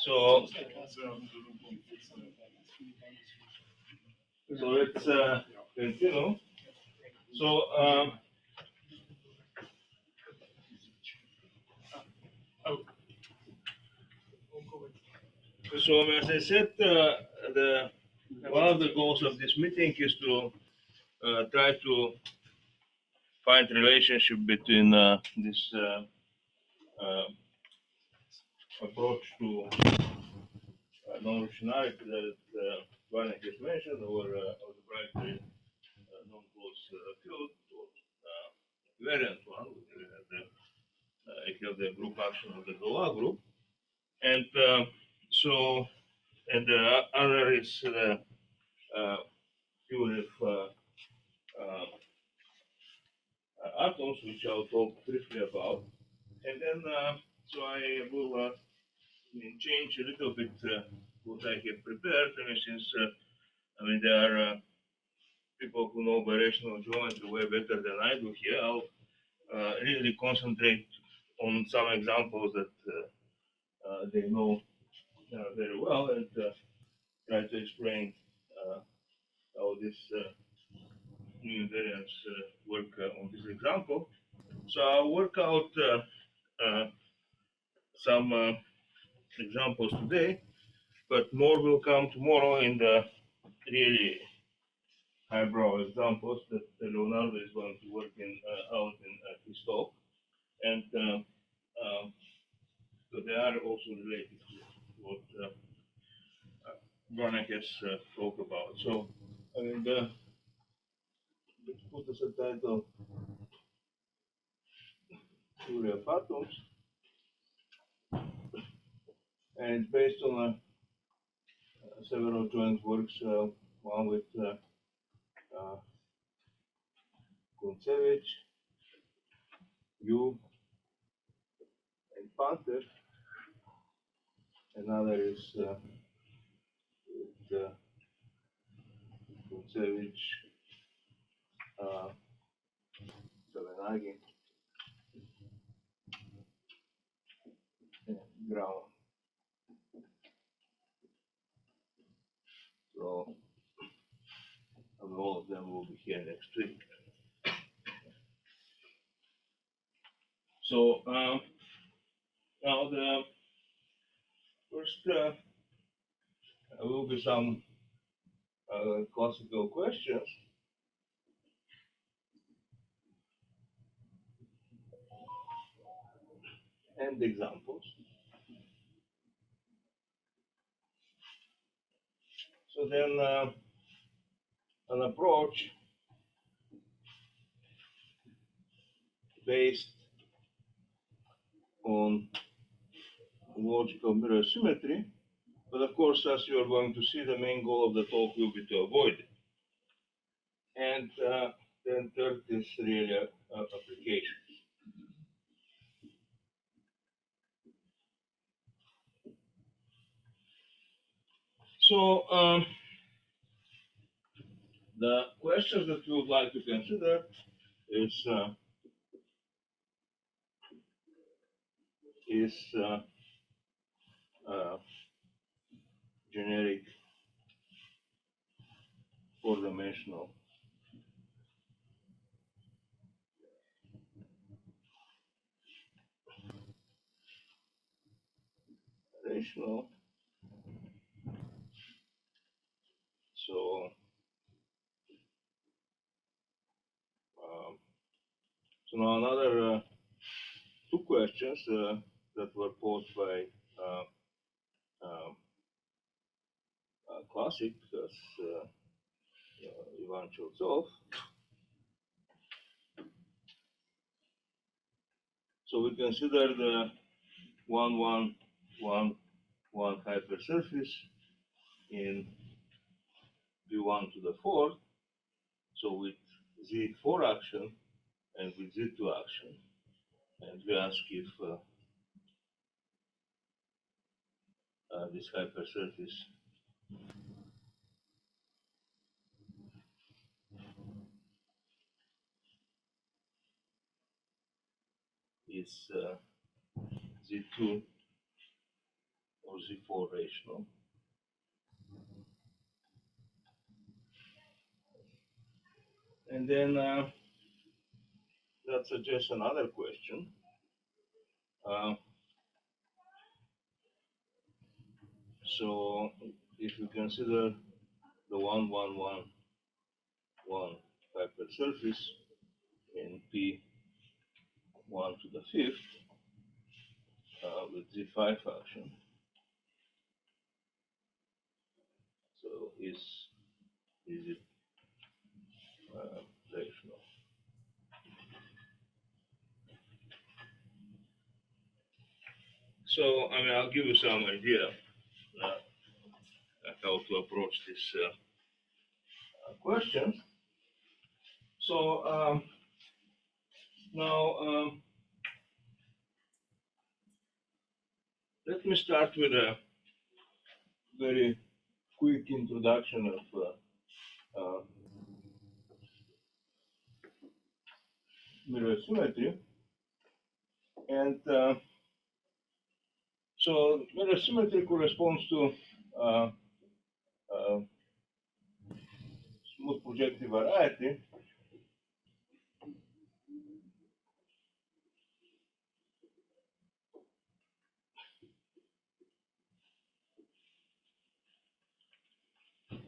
So let's continue. So as I said, one of the goals of this meeting is to try to find relationship between this approach to non-rationality that Cavenaghi has mentioned, or algebraically non-closed field, or invariant one, which we have the group action of the Galois group, and and the other is the theory of atoms, which I'll talk briefly about, and then so I will change a little bit what I have prepared. I mean, since there are people who know birational geometry way better than I do here, I'll really concentrate on some examples that they know very well, and try to explain how this new invariants work on this example. So I'll work out some examples today, but more will come tomorrow in the really highbrow examples that Leonardo is going to work out in his talk, and so they are also related to what Cavenaghi has talked about. So I mean, let's put as a title theory of atoms, and it's based on several joint works, one with Kuntsevich, Yu, and Panther. Another is with Kuntsevich, Cavenaghi, and Grau. So all of them will be here next week. So now the first will be some classical questions. And examples. So then an approach based on logical mirror symmetry, but of course, as you are going to see, the main goal of the talk will be to avoid it. And then third is really application. So the questions that we would like to consider is generic four-dimensional rational. So now another two questions that were posed by Classic, as Ivan Chiltsov. So we consider the 1, 1, 1 hypersurface in V1 to the 4th, so with Z4 action and with Z2 action, and we ask if this hypersurface is Z2 or Z4 rational. And then that suggests another question. So if you consider the 1, 1, 1, 1 factor surface in P1 to the fifth with Z5 function, so is it rational? So I mean, I'll give you some idea how to approach this question. So now let me start with a very quick introduction of mirror symmetry. And so mirror symmetry corresponds to smooth projective variety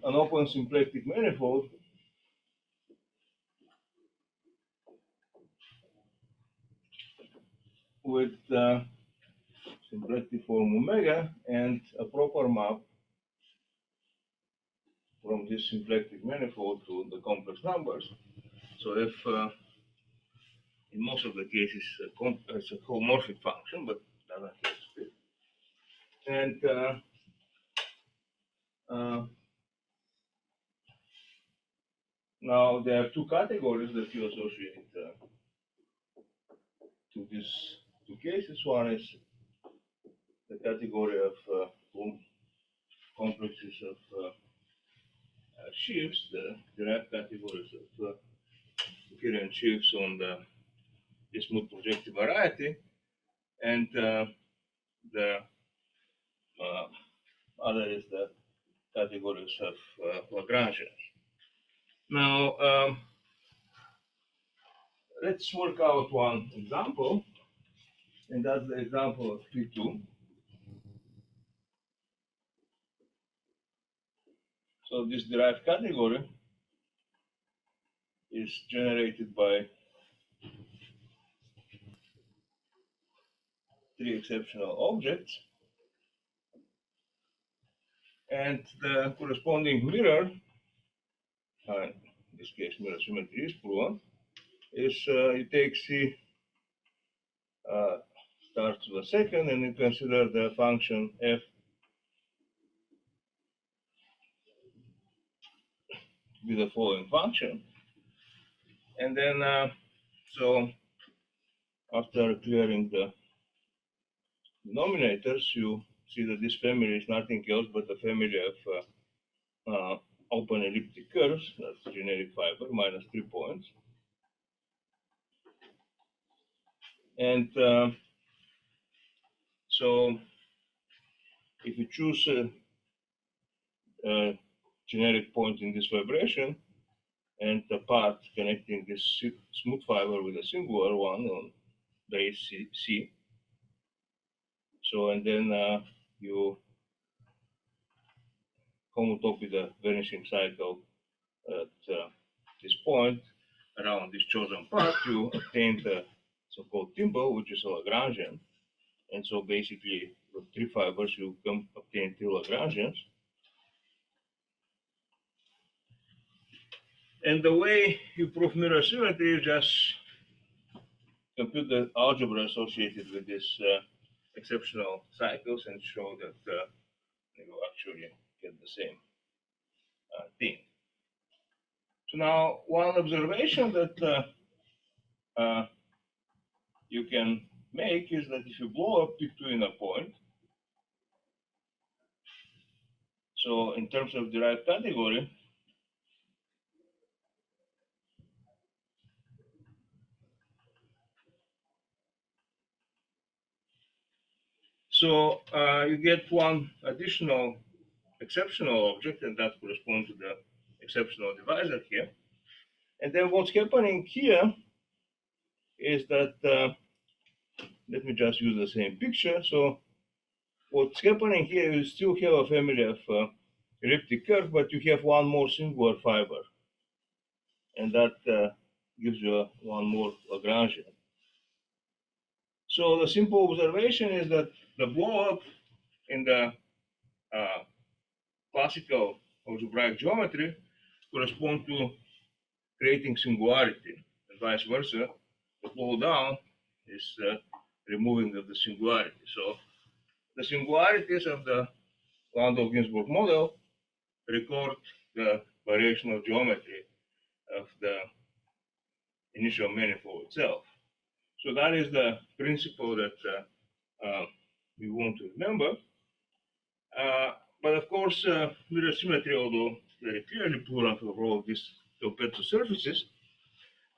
an open symplectic manifold with symplectic form omega and a proper map from this symplectic manifold to the complex numbers. So if in most of the cases it's a homomorphic function, but doesn't have to be. And now there are two categories that you associate to these two cases. One is the category of complexes of sheaves, the derived categories of Euclidean sheaves on the smooth projective variety, and the other is the categories of Lagrangians. Now, let's work out one example, and that's the example of P2. So this derived category is generated by three exceptional objects, and the corresponding mirror, in this case mirror symmetry is proven, is you take C starts with a second, and you consider the function f with the following function. And then, so after clearing the denominators, you see that this family is nothing else but a family of open elliptic curves, that's generic fiber, minus 3 points. And so if you choose a generic point in this vibration and a path connecting this smooth fiber with a singular one on base C, so and then you homotopy the vanishing cycle at this point around this chosen path, you obtain the so-called thimble, which is a Lagrangian. And so basically with three fibers you can obtain three Lagrangians. And the way you prove mirror symmetry is just compute the algebra associated with these exceptional cycles and show that you actually get the same thing. So now one observation that you can make is that if you blow up P2 in a point, so in terms of derived category, So you get one additional exceptional object, and that corresponds to the exceptional divisor here. And then what's happening here is that, let me just use the same picture. So what's happening here, you still have a family of elliptic curve, but you have one more singular fiber. And that gives you one more Lagrangian. So the simple observation is that the blow-up in the classical algebraic geometry correspond to creating singularity, and vice versa. The blow down is removing of the singularity. So the singularities of the Landau-Ginzburg model record the birational geometry of the initial manifold itself. So that is the principle that we want to remember. But of course, mirror symmetry, although very clearly plural for all of these Pelpetto surfaces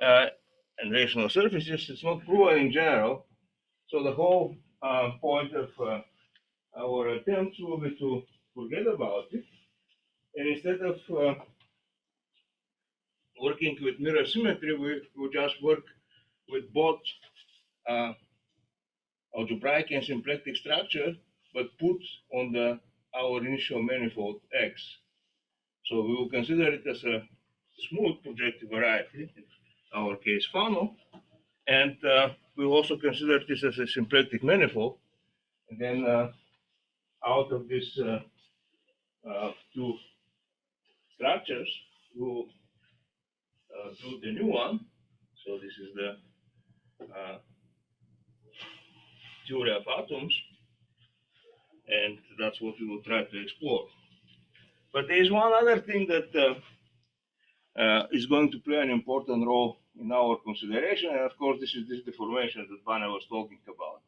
and rational surfaces, it's not plural in general. So the whole point of our attempts will be to forget about it, and instead of working with mirror symmetry, we will just work with both algebraic and symplectic structure, but put on our initial manifold X. So we will consider it as a smooth projective variety, in our case funnel, and we'll also consider this as a symplectic manifold. And then out of these two structures, we'll do the new one. So this is the theory of atoms, and that's what we will try to explore. But there is one other thing that is going to play an important role in our consideration, and of course this is this deformation that Bana was talking about.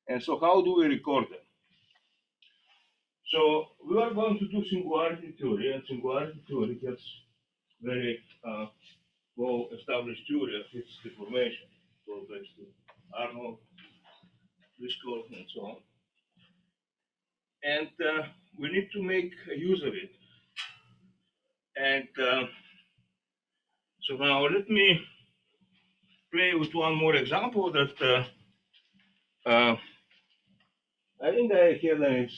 And so how do we record them? So we are going to do singularity theory, and singularity theory has very well established theory of its deformation, so thanks to Arnold, Driscoll, and so on. And we need to make use of it. And so now let me play with one more example that I think I had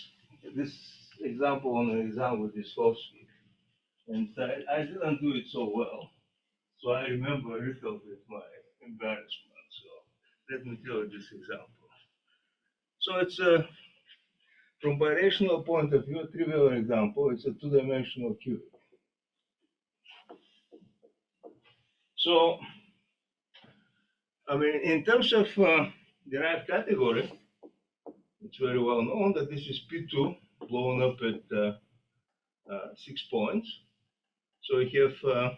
this example on an exam with Diskovsky, and I didn't do it so well. So I remember a little bit my embarrassment. So let me tell you this example. So it's from birational point of view, a trivial example. It's a two-dimensional cube. So, I mean, in terms of derived category, it's very well known that this is P2 blown up at 6 points. So we have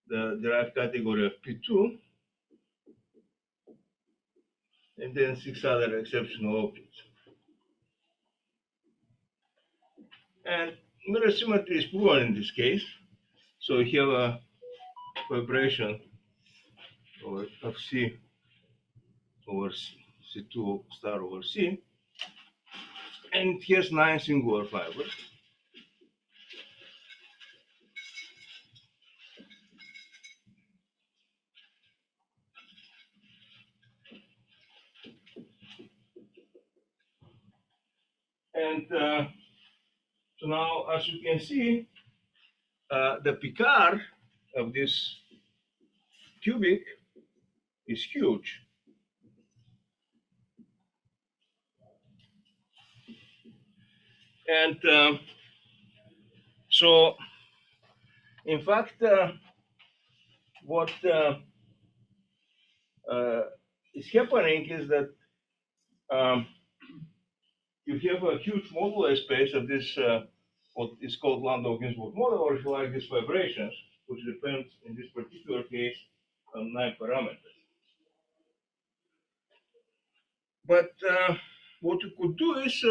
the derived category of P2, and then 6 other exceptional objects. And mirror symmetry is plural in this case. So we have a vibration of C over C, C2 star over C, and it has 9 singular fibers. And so now, as you can see, the picar of this cubic is huge. And so, in fact, what is happening is that you have a huge modular space of this, what is called Landau-Ginzburg model, or if you like, these vibrations, which depends in this particular case on 9 parameters. But what you could do is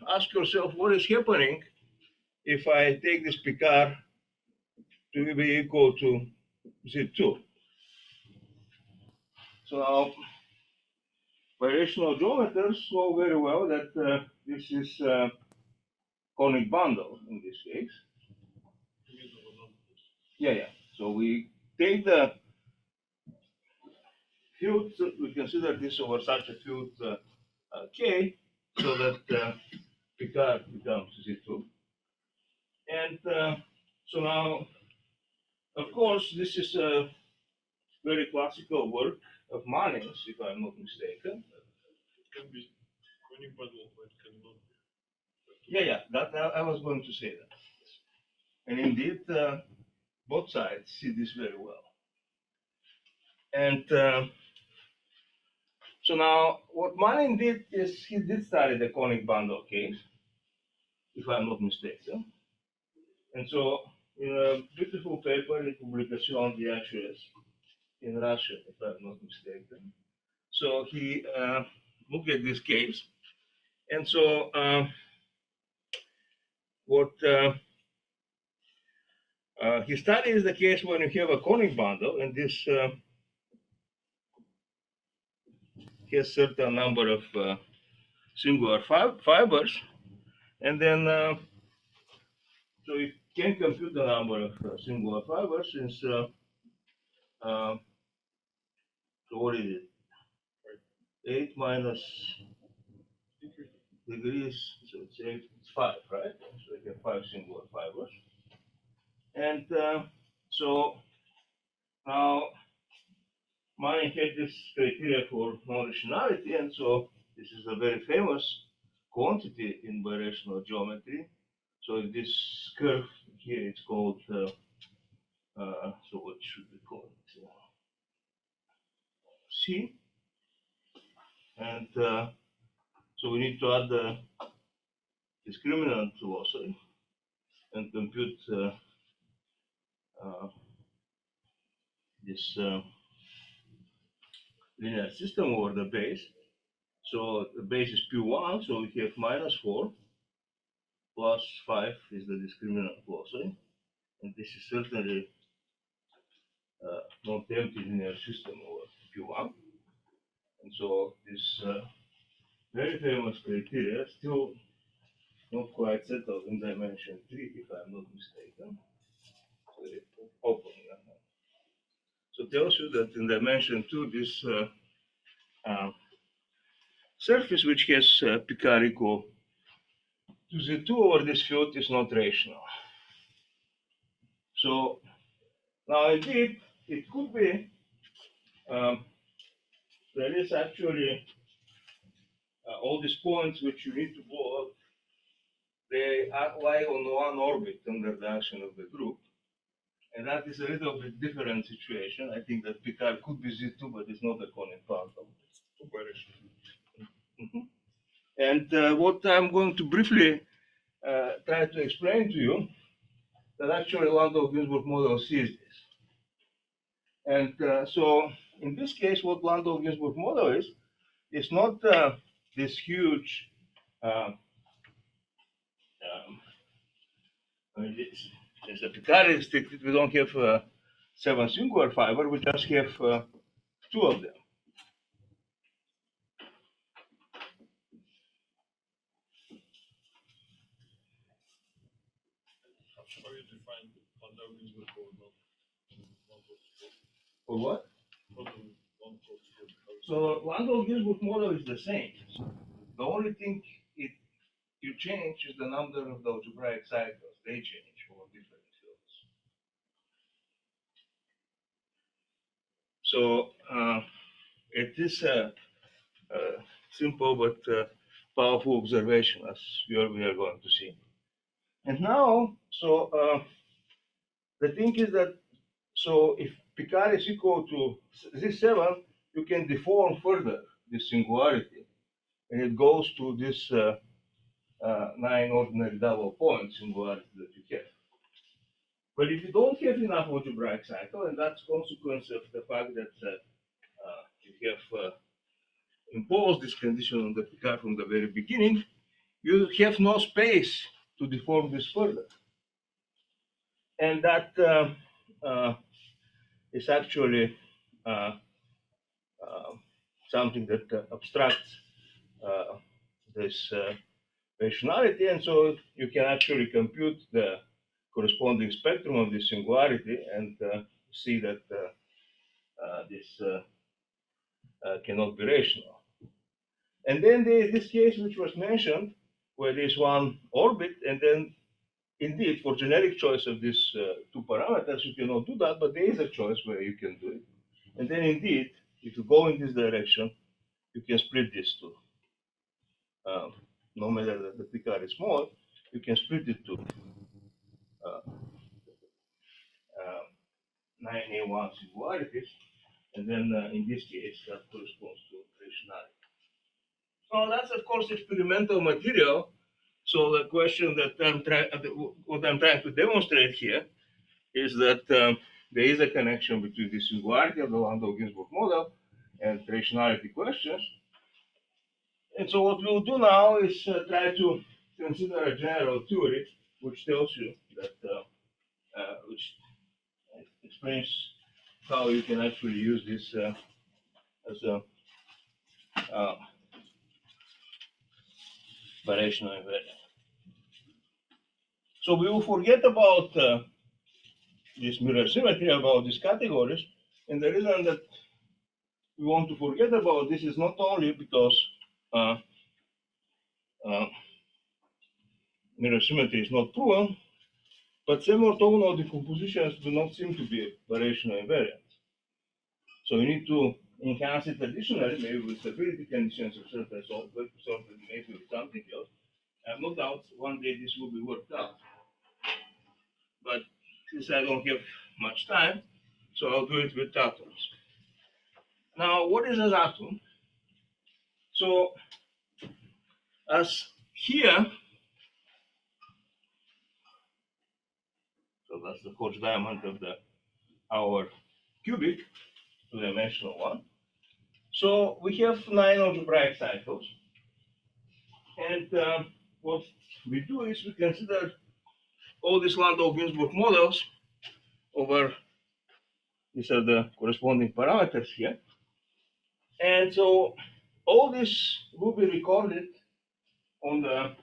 ask yourself what is happening if I take this picar to be equal to Z2. So now birational geometers know very well that this is conic bundle in this case. Yeah. So we take the field, we consider this over such a field K, so that Picard becomes Z2. And so now, of course, this is a very classical work of Manning's, if I'm not mistaken. It can be conic bundle, but it cannot be. Yeah, that I was going to say that. And indeed, both sides see this very well. And so now, what Manning did is he did study the conic bundle case, if I'm not mistaken. And so, in a beautiful paper in Publication d'Hs in Russia, if I'm not mistaken, so he looked at this case. And so, what he studies the case when you have a conic bundle, and this has certain number of singular fibers, and then so you can compute the number of singular fibers since so what is it? 8 minus degrees, so it's 5, right? So you have 5 singular fibers. And so now Manning had this criteria for non-rationality, and so this is a very famous quantity in birational geometry. So this curve here, it's called, so what should we call it? C. And so we need to add the discriminant loci and compute this linear system over the base. So the base is P1, so we have minus 4 plus 5 is the discriminant loci. And this is certainly non-empty linear system over P1. And so this very famous criteria still not quite settled in dimension 3, if I'm not mistaken. Very open. So tells you that in dimension 2, this surface which has Picard equal to Z2 over this field is not rational. So now indeed, it could be there is actually all these points which you need to blow up, they lie on one orbit under the action of the group. And that is a little bit different situation. I think that Picard could be Z2, but it's not a conic bundle. It's too birational. And what I'm going to briefly try to explain to you, that actually Landau-Ginzburg model sees this. And so in this case, what Landau-Ginzburg model is not this huge, I mean, since the Picard is restricted, we don't have 7 singular fiber, we just have 2 of them. How you define Landau-Ginzburg model? For what? So Landau-Ginzburg model is the same. The only thing you change is the number of the algebraic cycles. They change for different fields. So it is a simple but powerful observation, as we are going to see. And now, so the thing is that, so if Picard is equal to Z7, you can deform further this singularity, and it goes to this 9 ordinary double point singularity that you have. But if you don't have enough algebraic cycle, and that's consequence of the fact that you have imposed this condition on the Picard from the very beginning, you have no space to deform this further. And that is actually something that abstracts this rationality, and so you can actually compute the corresponding spectrum of this singularity and see that this cannot be rational. And then there is this case which was mentioned, where there is one orbit, and then indeed for generic choice of these two parameters, you cannot do that, but there is a choice where you can do it. And then indeed, if you go in this direction, you can split these two. No matter that the picard is small, you can split it to 9A1 singularities, and then in this case, that corresponds to rationality. So that's of course experimental material. So the question that what I'm trying to demonstrate here is that there is a connection between the singularity of the Landau-Ginzburg model and rationality questions. And so what we'll do now is try to consider a general theory which tells you that, which explains how you can actually use this as a birational invariant. So we will forget about this mirror symmetry, about these categories, and the reason that we want to forget about this is not only because mirror symmetry is not proven, but semi-orthogonal decompositions do not seem to be birational invariant. So you need to enhance it additionally, maybe with stability conditions of certain software, maybe with something else. I have no doubt one day this will be worked out. But since I don't have much time, so I'll do it with atoms. Now, what is an atom? So, as here, so that's the Hodge diamond of our cubic, two-dimensional one. So we have 9 algebraic cycles, and what we do is we consider all these Landau-Ginzburg models over, these are the corresponding parameters here. And so all this will be recorded on the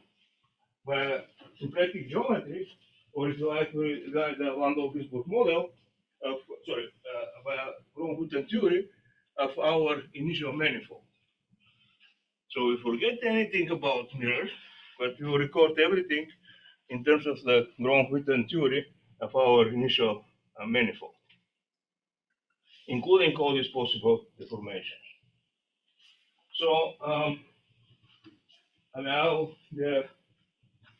by symplectic geometry, or if you like, the Landau-Ginzburg model of, by Gromf-Witten theory of our initial manifold. So we forget anything about mirrors, but we will record everything in terms of the Gromf-Witten theory of our initial manifold, including all these possible deformations. So, I mean, I'll be a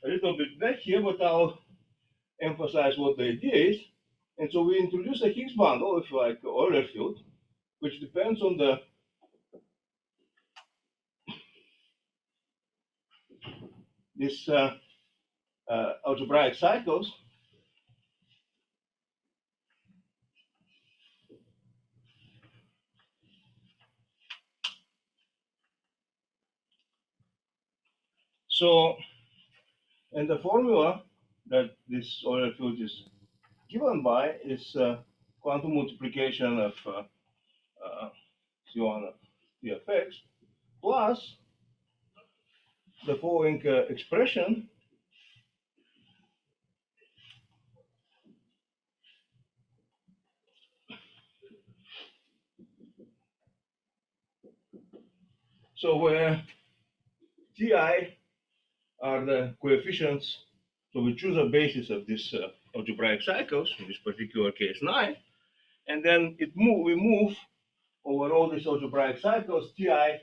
little bit back here, but I'll emphasize what the idea is. And so we introduce a Higgs bundle, if you like, Euler field, which depends on the this algebraic cycles. So, and the formula that this Euler field is given by is quantum multiplication of C1 of Tfx plus the following expression. So where Ti are the coefficients, so we choose a basis of this algebraic cycles, in this particular case 9, and then we move over all these algebraic cycles. Ti are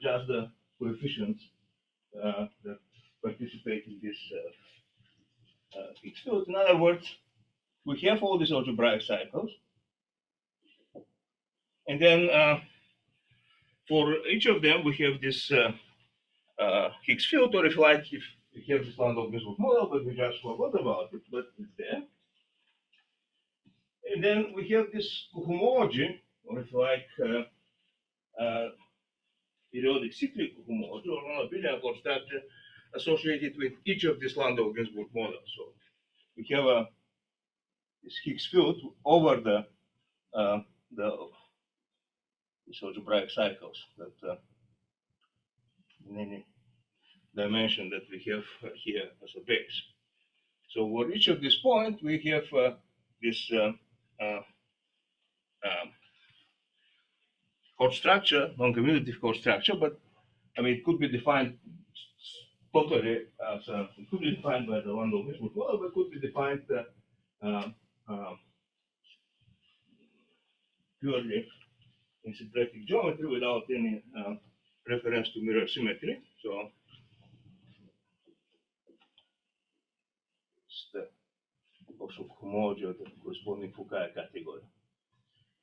just the coefficients that participate in this Higgs field. In other words, we have all these algebraic cycles, and then for each of them we have this Higgs field, or if you like, if we have this Landau-Ginzburg model, but we just forgot about it, but it's there. And then we have this cohomology, or if you like, periodic cyclic cohomology, or non-abelian structure associated with each of these Landau-Ginzburg models. So we have this Higgs field over the these algebraic cycles that in any dimension that we have here as a base. So for each of these points, we have this chord structure, non-commutative chord structure, but I mean, it could be defined totally as it could be defined by the Landau-Gisburg model, but could be defined purely in symplectic geometry without any reference to mirror symmetry. So it's the also homology of the corresponding Fukaya category.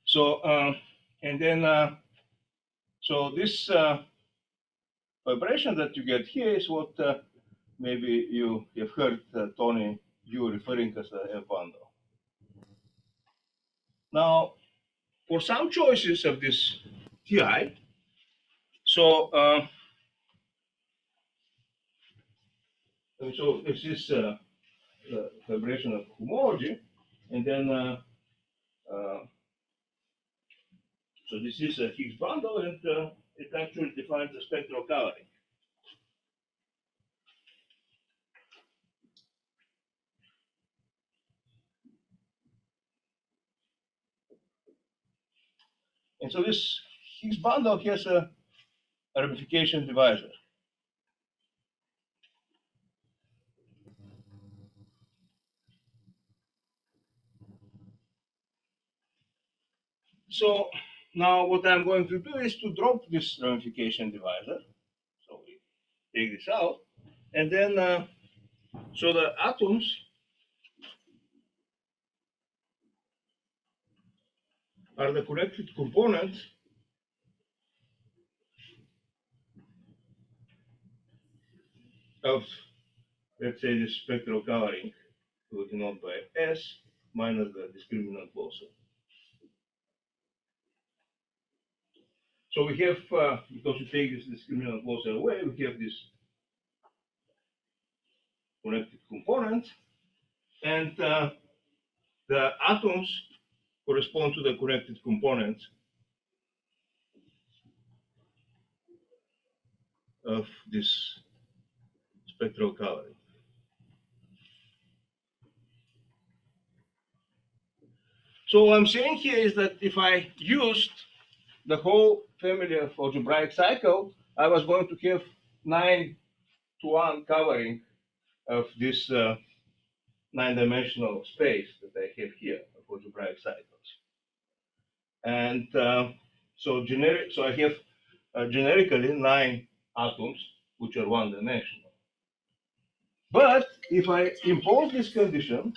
So and then so this vibration that you get here is what maybe you have heard Tony you referring as a F-bundle. Now, for some choices of this TI, so this is the vibration of homology, and then so this is a Higgs bundle, and it actually defines the spectral coloring. And so this Higgs bundle has a ramification divisor. So now what I'm going to do is to drop this ramification divisor. So we take this out, and then so the atoms are the corrected components of, let's say, the spectral coloring denoted by S minus the discriminant also. So we have, because we take this discriminant loss away, we have this connected component, and the atoms correspond to the connected components of this spectral coloring. So what I'm saying here is that if I used the whole family of algebraic cycle, I was going to have 9-to-1 covering of this 9-dimensional space that I have here of algebraic cycles. And so I have generically 9 atoms which are 1-dimensional. But if I impose this condition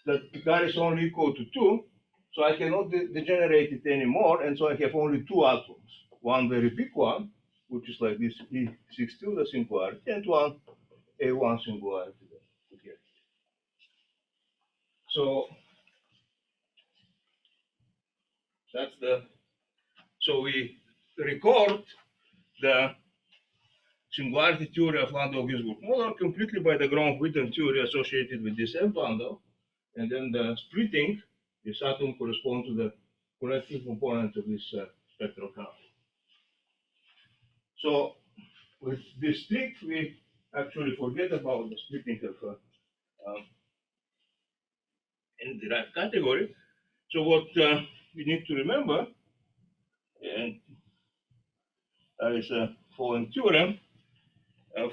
that picard is only equal to 2, so I cannot degenerate it anymore, and so I have only 2 atoms. One very big one, which is like this E6 tilde singularity, and one A1 singularity. So that's so we record the singularity theory of Landau-Gisburg model completely by the Gronk-Witten theory associated with this F-bundle, and then the splitting, this atom corresponds to the connecting component of this spectral curve. So with this trick, we actually forget about the splitting of any derived category. So what we need to remember, and there is a following theorem of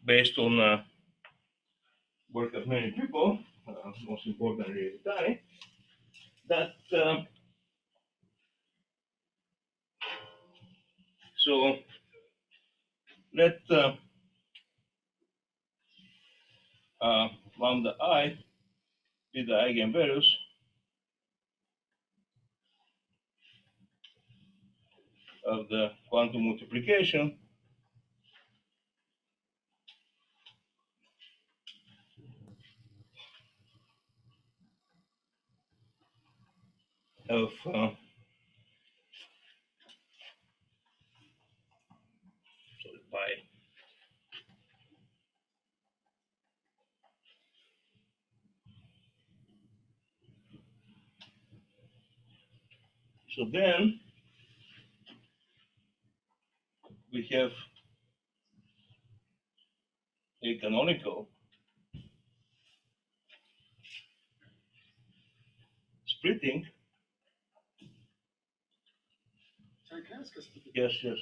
based on work of many people, most importantly Tani, that so let lambda I be the eigenvalues of the quantum multiplication of by So then we have a canonical splitting. Sorry, can I ask a specific Yes, question? yes.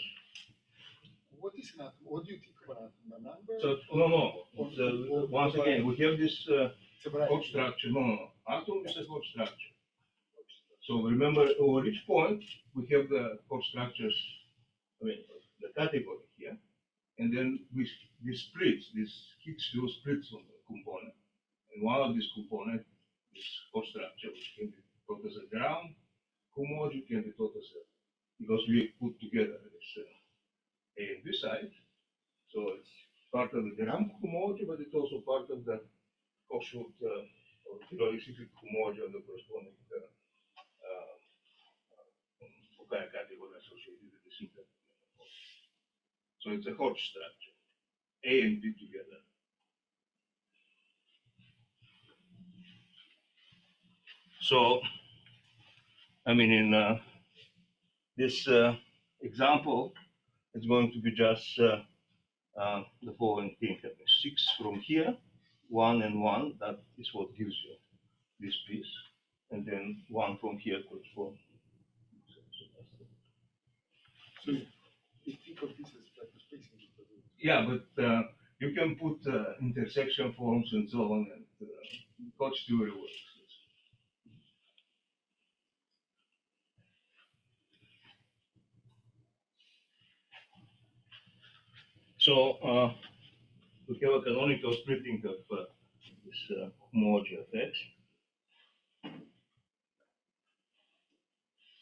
What is an atom? What do you think of an atom? A number? So once again, we have this It's a variety. Hot structure. No. Atom is a hot structure. So remember, over each point, we have the hot structures, I mean, the category here. And then this splits, this heat flow splits on the component. And one of these components is hot structure, which can be thought as a ground homology, can be thought as a, because we put together this A and B side. So it's part of the ground homology, but it's also part of the offshoot or cyclic homology of the corresponding category associated with the synthetic. So it's a hot structure, A and B together. So, I mean, in this example, it's going to be just the following thing: 6 from here, 1 and 1. That is what gives you this piece, and then 1 from here corresponds. So you think of this as like a spacing equation. Yeah, but you can put intersection forms and so on, and Koch theory works. So we have a canonical splitting of this homology of X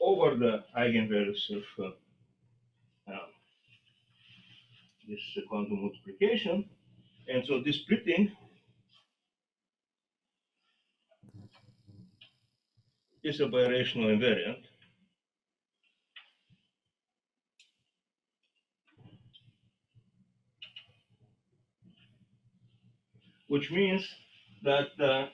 over the eigenvalues of this quantum multiplication. And so this splitting is a birational invariant. Which means that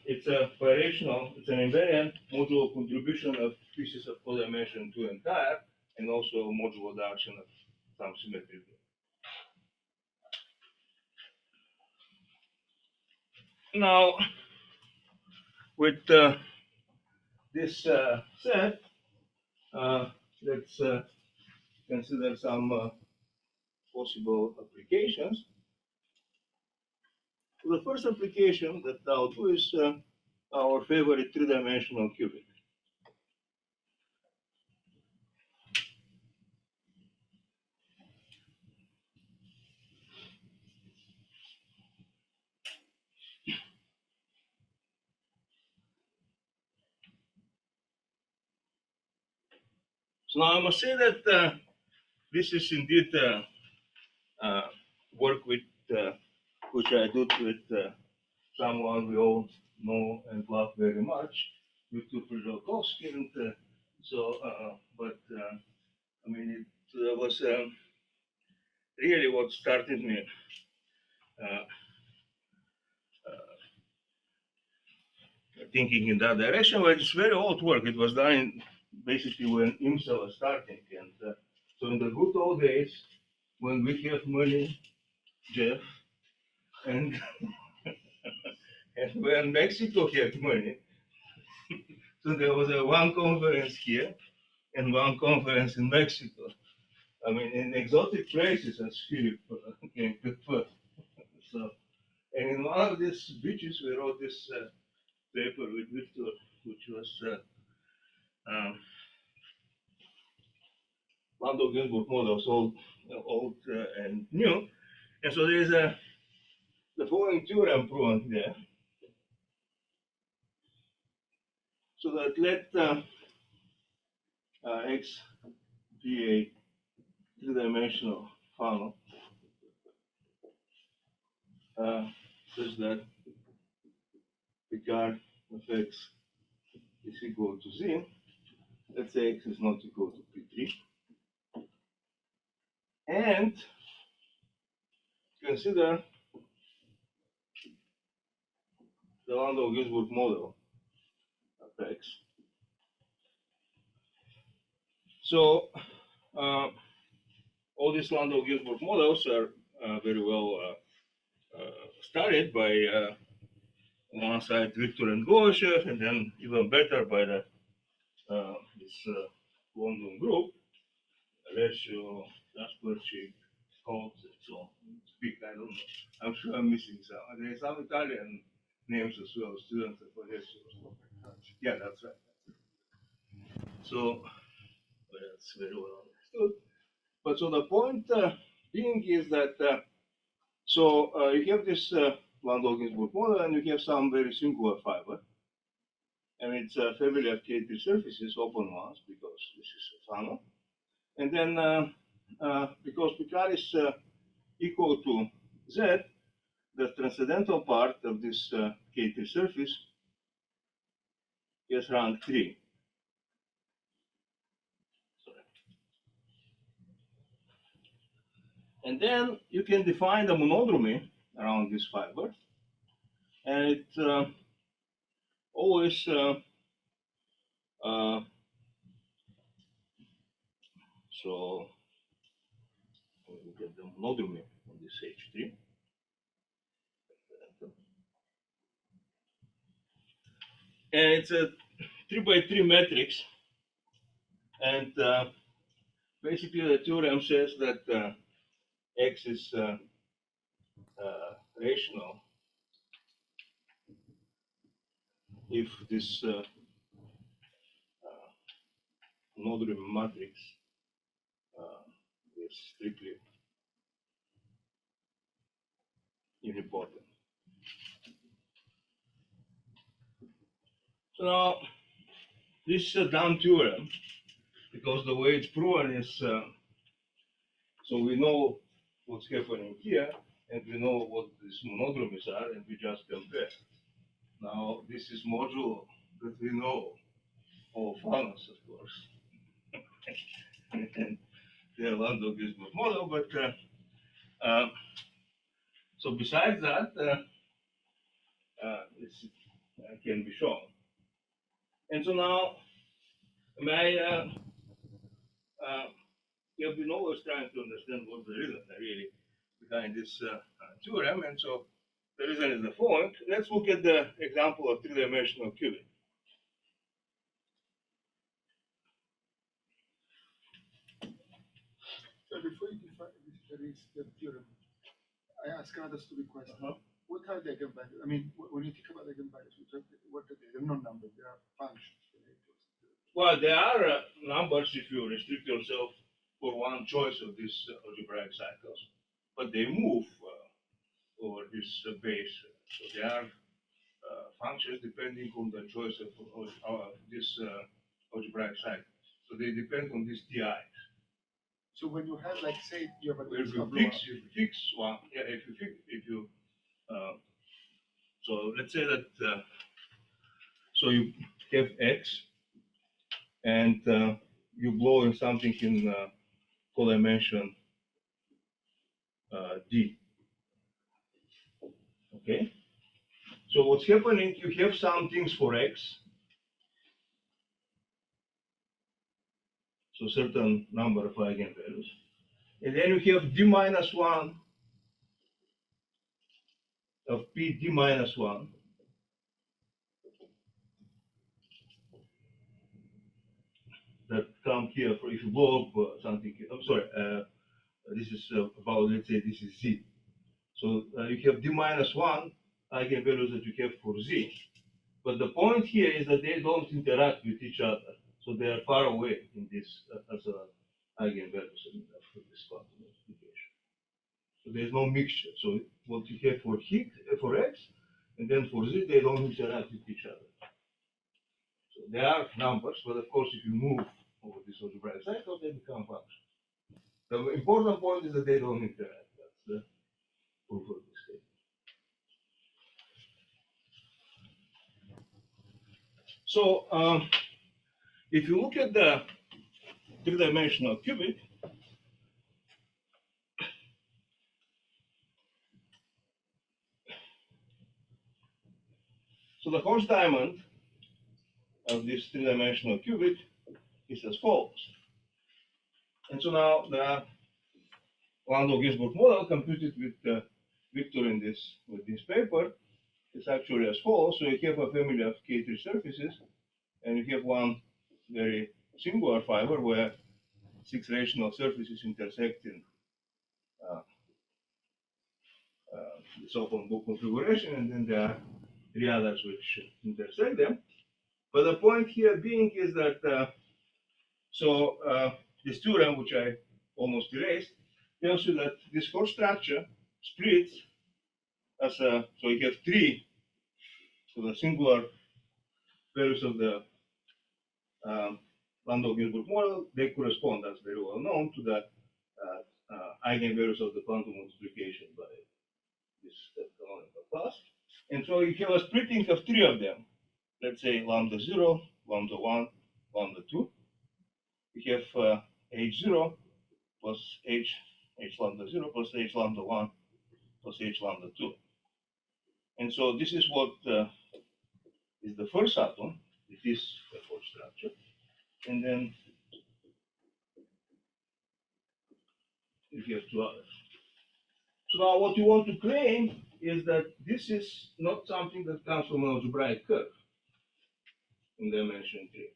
it's a birational, it's an invariant modulo contribution of pieces of codimension to entire, and also modulo adduction of some symmetry. Now, with this set, let's consider some possible applications. The first application that I'll do is our favorite three-dimensional cubic. So now I must say that this is indeed work with which I did with someone we all know and love very much, Viktor Przelkovsky, and but I mean it was really what started me thinking in that direction. But it's very old work. It was done basically when IMSA was starting, and so in the good old days when we have money, Jeff, and and when Mexico had money, so there was one conference here and one conference in Mexico. I mean, in exotic places, as Philip can prefer. So, and in one of these beaches, we wrote this paper with Victor, which was Landau Ginsburg models, old and new. And so there's the following theorem proven there. So that let X be a three-dimensional funnel such that Picard of X is equal to Z. Let's say X is not equal to P3. And consider the Landau Ginsburg model of X. So all these Landau-Ginzburg models are very well studied by on one side Victor and Goyshev, and then even better by the this London group, Alessio, Kasperczyk, Holtz, and so on. Speak, I don't know. I'm sure I'm missing some. There are some Italian names as well, students of Alessio. Yeah, that's right. So that's very well understood. But so the point being is that you have this Landau-Ginzburg model, and you have some very singular fiber, and it's a family of K3 surfaces, open ones, because this is a funnel. And then because Picard is equal to Z, the transcendental part of this K3 surface is rank 3. And then you can define the monodromy around this fiber, and it always so we get the monodromy on this H3. And it's a 3x3 matrix, and basically the theorem says that X is rational if this monodromy matrix is strictly unipotent. So now this is a dumb theorem because the way it's proven is so we know what's happening here, and we know what these monodromies are, and we just compare. Now this is modulo that we know all funnels, of course. And the Landau-Ginzburg model, but so besides that, this can be shown. And so now, we have been always trying to understand what the reason really behind this theorem, and so the reason is the following. Let's look at the example of three-dimensional cubic. So before you define the theorem, I ask another stupid question. What are the eigenvalues? I mean, when you think about eigenvalues, what are they? They're not numbers, they are functions. Well, there are numbers if you restrict yourself for one choice of these algebraic cycles, but they move over this base. So they are functions depending on the choice of this algebraic cycle. So they depend on these TIs. So when you have, like, say, you have a if you fix one, yeah, if you so let's say that so you have X, and you blow in something in codimension D. Okay. So what's happening? You have some things for X. So certain number of eigenvalues. And then you have D minus 1 of P D minus 1. That come here for if you blow up something. I'm sorry, this is about, let's say this is Z. So you have D minus 1 eigenvalues that you have for Z. But the point here is that they don't interact with each other. So they are far away in this as eigenvalues of this quantum multiplication. So there's no mixture. So what you have for X, and then for Z, they don't interact with each other. So they are numbers, but of course, if you move over this algebraic cycle, they become functions. The important point is that they don't interact. That's the proof of this statement. So if you look at the three-dimensional cubic, so the Horst diamond of this three-dimensional cubic is as follows. And so now the Landau-Ginzburg model computed with Victor in with this paper is actually as follows. So you have a family of K3 surfaces, and you have one very singular fiber where 6 rational surfaces intersect in this open book configuration, and then there are 3 others which intersect them. But the point here being is that this theorem, which I almost erased, tells you that this core structure splits as a, so you have 3, so the singular values of the Landau-Ginzburg model, they correspond, as very well known, to the eigenvalues of the quantum multiplication by this canonical class. And so you have a splitting of 3 of them. Let's say lambda 0, lambda 1, lambda 2. You have h0 plus h lambda 0 plus h lambda 1 plus h lambda 2. And so this is what is the first atom. It is the fourth structure. And then you have 2 others. So now what you want to claim is that this is not something that comes from an algebraic curve in dimension 3.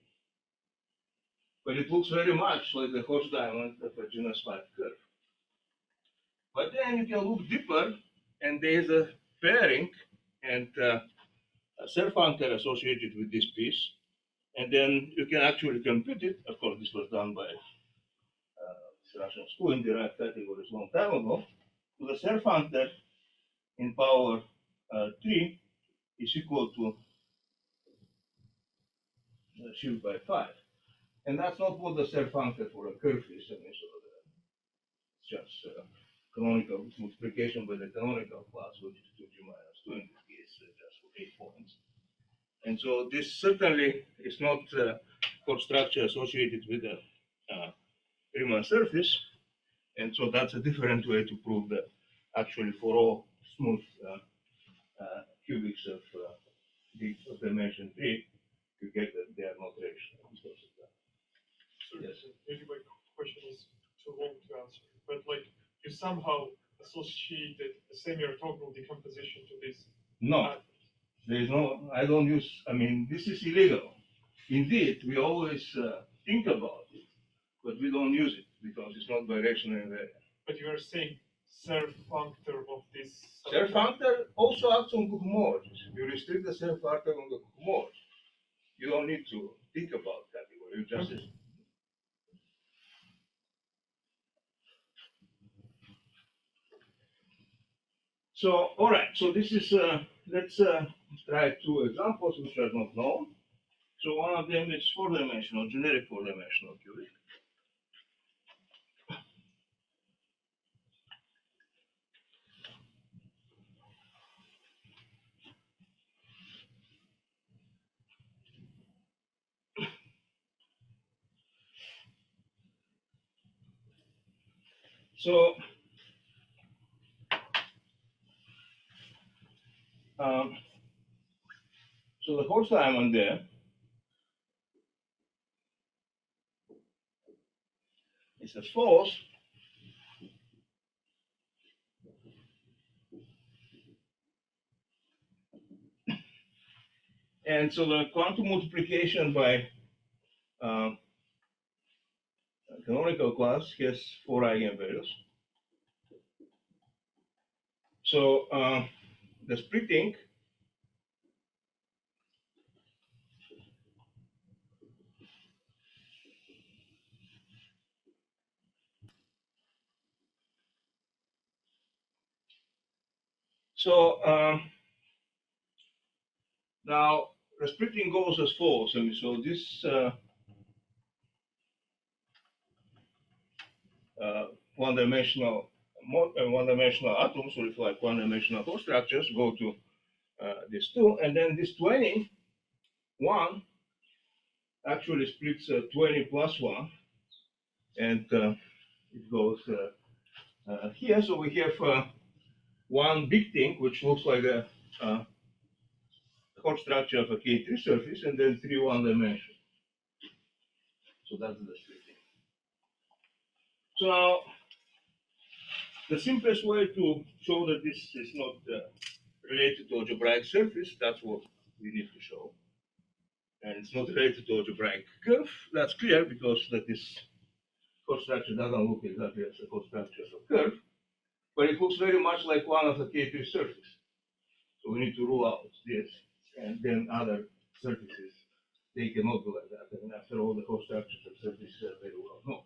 But it looks very much like the Horst diamond of a genus 5 curve. But then you can look deeper, and there is a pairing and a self-functor associated with this piece. And then you can actually compute it. Of course, this was done by Russian school in derived categories a long time ago. So the self-functor in power 3 is equal to shift by 5. And that's not what the self-functor for a curve is. I mean, so it's just canonical multiplication by the canonical class, which is 2g minus 2 in this case, just for 8 points. And so this certainly is not core structure associated with the Riemann surface. And so that's a different way to prove that actually for all smooth cubics of dimension 3, you get that they are not rational because of that. So yes. Maybe my question is too long to answer, but like you somehow associated a semi-orthogonal decomposition to this. No, there is no, I don't use, I mean, this is illegal. Indeed, we always think about it, but we don't use it because it's not birational invariant. But you are saying self-functor of this. Self-functor also acts on cohomologies. You restrict the self-functor on the cohomology. You don't need to think about category. You just. Okay. So, all right. So this is let's try 2 examples which are not known. So one of them is 4-dimensional, generic 4-dimensional cubic. So so the Horst diamond there is as follows. And so the quantum multiplication by canonical class has 4 eigenvalues. So the splitting now the splitting goes as follows. I mean, so this one-dimensional atoms, so if like one-dimensional core structures, go to this 2, and then this 21 actually splits 20 plus 1, and it goes here. So we have one big thing which looks like a core structure of a K3 surface, and then 3 one-dimension. So that's the splitting. So now, the simplest way to show that this is not related to algebraic surface, that's what we need to show. And it's not related to algebraic curve, that's clear because that this chord structure doesn't look exactly as the chord structure of a curve, but it looks very much like one of the K3 surfaces. So we need to rule out this, and then other surfaces, they cannot be like that. And after all, the chord structures of surfaces are very well known.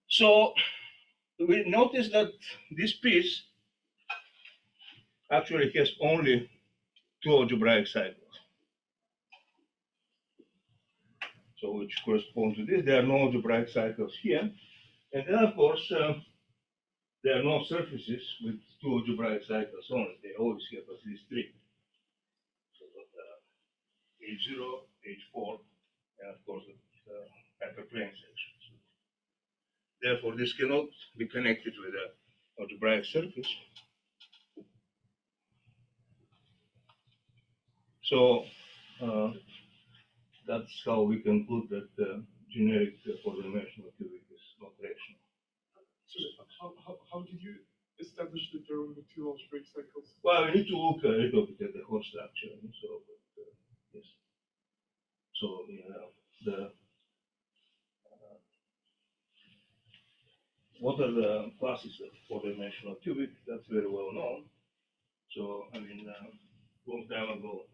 So we notice that this piece actually has only two algebraic cycles. So which correspond to this. There are no algebraic cycles here. And then of course, there are no surfaces with two algebraic cycles only. They always have at least three. So H0, H4, and of course the hyperplane sections. Therefore, this cannot be connected with an algebraic surface. So that's how we conclude that the generic four-dimensional cubic is not rational. So how did you establish that there are only two algebraic cycles? Well, we need to look a little bit at the chord structure. So, yes. So, what are the classes of four-dimensional cubic? That's very well known. So, I mean, long time ago,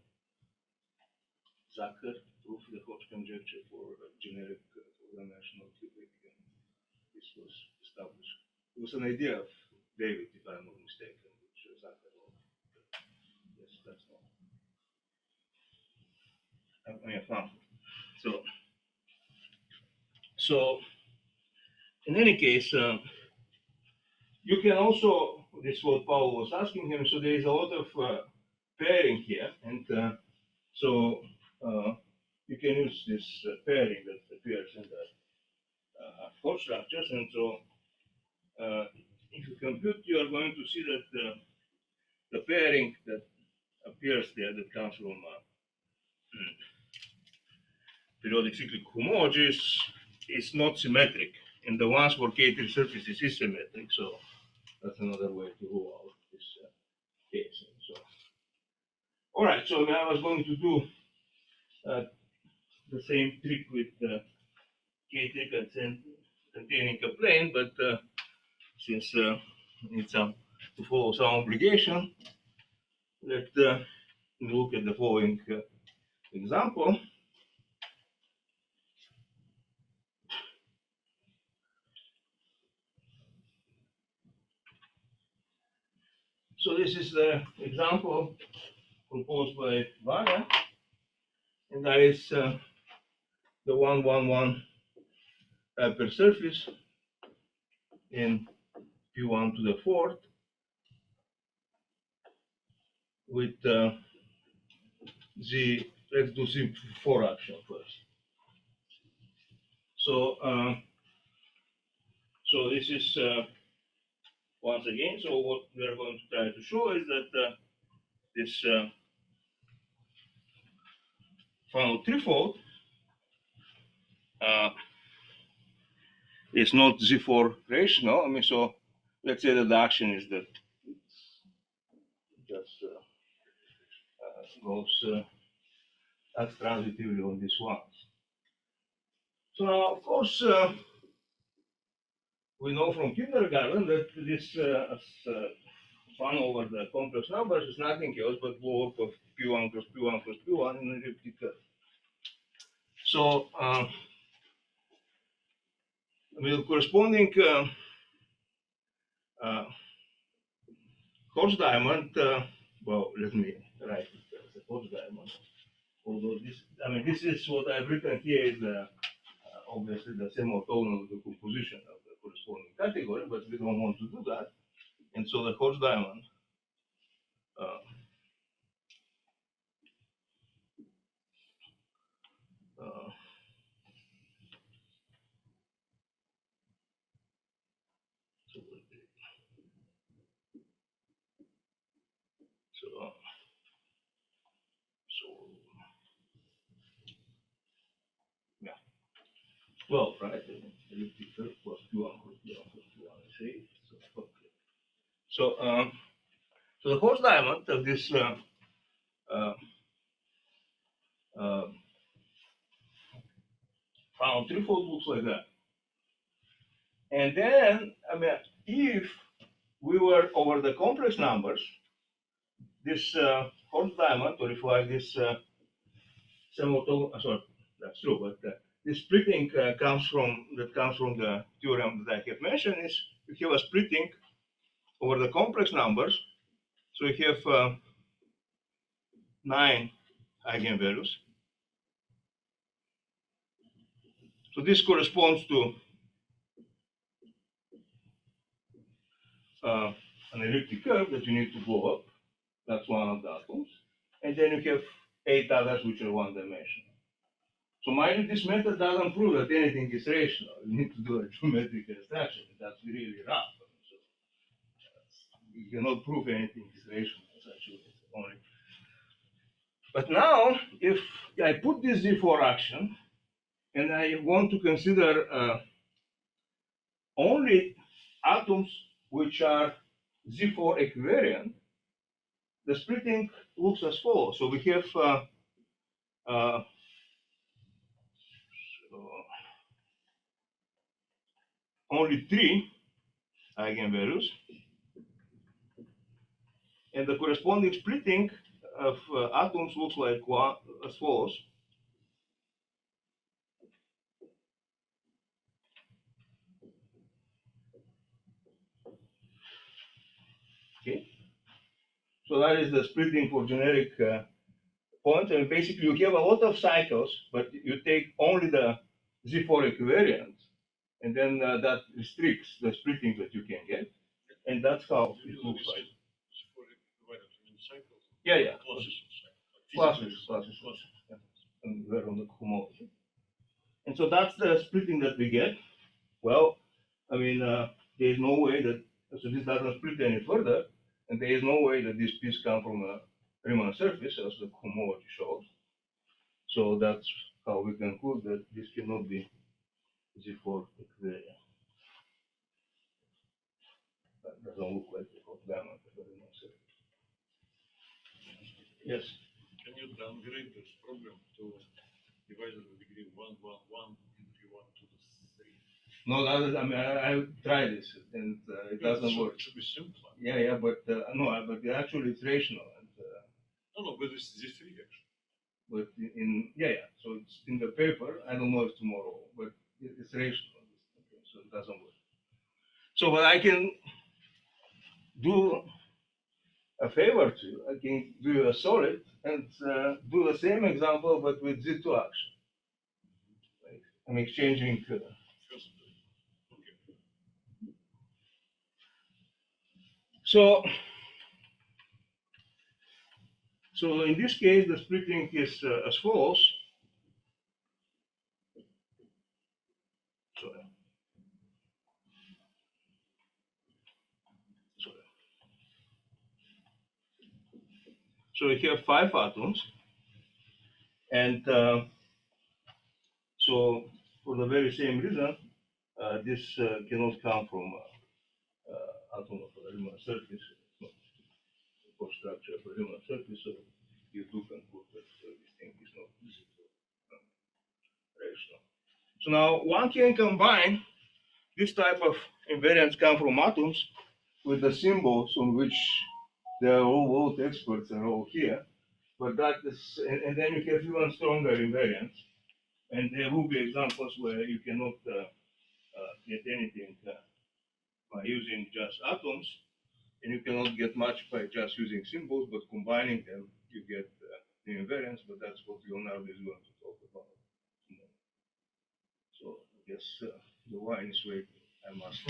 Zucker proved the Hodge conjecture for a generic four-dimensional cubic, and this was established. It was an idea of David, if I'm not mistaken, which Zucker wrote. Yes, that's all. I mean, fun. So in any case, you can also, this is what Paul was asking him, so there is a lot of pairing here, and so you can use this pairing that appears in the chord structures, and so if you compute, you are going to see that the pairing that appears there, that comes from periodic cyclic homologies, is not symmetric, and the ones for K3 surfaces is symmetric, so that's another way to rule out this case. So, all right, so now I was going to do the same trick with K3 containing a plane, but since I need to follow some obligation, let's look at the following example. So this is the example proposed by Vanya, and that is the 111 hypersurface in P1 to the fourth with let's do Z4 action first. So so this is once again, so what we are going to try to show is that this funnel threefold is not Z4 rational. I mean, so let's say that the action is that it just goes acts transitively on this one. So now, of course, we know from kindergarten that this fun over the complex numbers is nothing else but blow up of P1 plus P1 plus P1 in an elliptic curve. So with the corresponding Hodge diamond, well, let me write it as a Hodge diamond. Although this, I mean, this is what I've written here is obviously the same orthogonal decomposition of the corresponding category, but we don't want to do that. And so the Hodge diamond 12, right? Elliptic curve plus Q1 plus Q1 plus Q1 is 8. So, okay. So the horse diamond of this uh, uh, found threefold looks like that. And then, I mean, if we were over the complex numbers, this horse diamond, or if like this sorry, that's true, but this splitting comes from the theorem that I have mentioned. Is you have a splitting over the complex numbers, so you have 9 eigenvalues. So this corresponds to an elliptic curve that you need to go up. That's one of the atoms. And then you have 8 others which are one dimensional. So mind you, this method doesn't prove that anything is rational. You need to do a geometric extraction. That's really rough. So you cannot prove anything is rational actually. Only. But now, if I put this Z4 action and I want to consider only atoms which are Z4 equivariant, the splitting looks as follows. So we have only 3 eigenvalues, and the corresponding splitting of atoms looks like as follows. Okay, so that is the splitting for generic points, and basically you have a lot of cycles, but you take only the Z4 equivariant, and then that restricts the splitting that you can get, and that's how it looks like. Yeah, yeah. Classes. Yeah. And we're on the homology. And so that's the splitting that we get. Well, I mean, there is no way that, so this doesn't split any further, and there is no way that this piece comes from a Riemann surface, as the homology shows. So that's how we conclude that this cannot be Z4 equivariant. That doesn't look like the hot diamond of the Riemann surface. Yes? Can you downgrade this problem to divisor of degree 1, 1, 1, and 3, 1, 2, 3? No, I mean, I tried this and it doesn't work. It should be simpler. Yeah, but no, but actually it's rational. And, No, but it's Z3 actually. but yeah, so it's in the paper. I don't know if tomorrow, but it's rational. Okay, so it doesn't work. So what I can do a favor to you, I can do a solid and do the same example but with Z2 action. Like I'm exchanging. First, okay. So in this case, the splitting is as follows. So we have 5 atoms, and so for the very same reason, this cannot come from atom of a Riemann surface, for structure of a Riemann surface. So you do conclude that this thing is not rational. So now one can combine this type of invariants come from atoms with the symbols on which they are all world experts are all here. But that is, and then you have even stronger invariants. And there will be examples where you cannot get anything by using just atoms, and you cannot get much by just using symbols, but combining them, you get the invariants, but that's what Leonardo is going to talk about. So I guess the wine is waiting. I must.